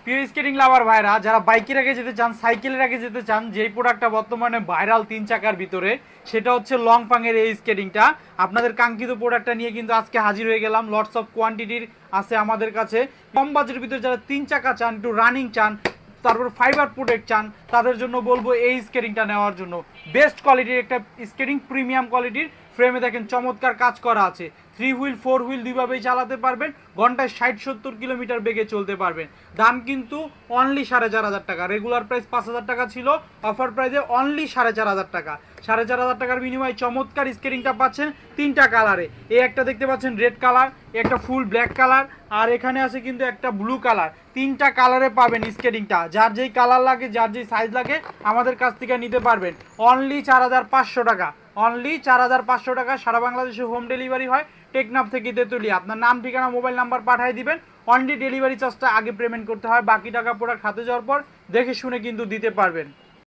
প্রিয় স্কেটিং লাভার ভাইরা, যারা বাইকের আগে যেতে চান, সাইকেলের আগে যেতে চান, যেই প্রোডাক্টটা বর্তমানে ভাইরাল 3 চাকার ভিতরে, সেটা হচ্ছে লংপাংয়ের এই স্কেটিংটা। আপনাদের কাঙ্ক্ষিত প্রোডাক্টটা নিয়ে কিন্তু আজকে হাজির হয়ে গেলাম। লটস অফ কোয়ান্টিটির আছে আমাদের কাছে। কম বাজেটের ভিতরে যারা 3 চাকা চান, একটু রানিং চান, তারপর ফাইবার প্রোটেক্ট চান, তাদের জন্য বলবো এই স্কেটিংটা নেওয়ার জন্য। বেস্ট কোয়ালিটির একটা স্কেটিং, প্রিমিয়াম কোয়ালিটির। ফ্রেমে দেখেন চমৎকার কাজ করা আছে। 3 হুইল 4 হুইল দুইভাবেই চালাতে পারবেন। ঘন্টায় 60-70 কিলোমিটার বেগে চলতে পারবেন। দাম কিন্তু অনলি 4,500 টাকা। রেগুলার প্রাইস 5,000 টাকা ছিল, অফার প্রাইসে অনলি 4,500 টাকা। 4,500 টাকার বিনিময়ে চমৎকার স্কেটিংটা পাচ্ছেন 3টা কালারে। এই একটা দেখতে পাচ্ছেন রেড কালার, একটা ফুল ব্ল্যাক কালার, আর এখানে আছে কিন্তু একটা ব্লু কালার। 3টা কালারে পাবেন স্কেটিংটা। যার যেই কালার লাগে, যার যেই সাইজ লাগে আমাদের কাছ থেকে নিতে পারবেন। অনলি 4,500 টাকা। অনলি 4,500 টাকা। সারা বাংলাদেশে হোম ডেলিভারি হয়। টেকনাফ থেকে তেতুলিয়া। আপনার নাম, ঠিকানা, মোবাইল নাম্বার পাঠিয়ে দিবেন। অনলি ডেলিভারি চার্জটা আগে পেমেন্ট করতে হয়, বাকি টাকা প্রোডাক্ট হাতে যাওয়ার পর দেখে শুনে কিন্তু দিতে পারবেন।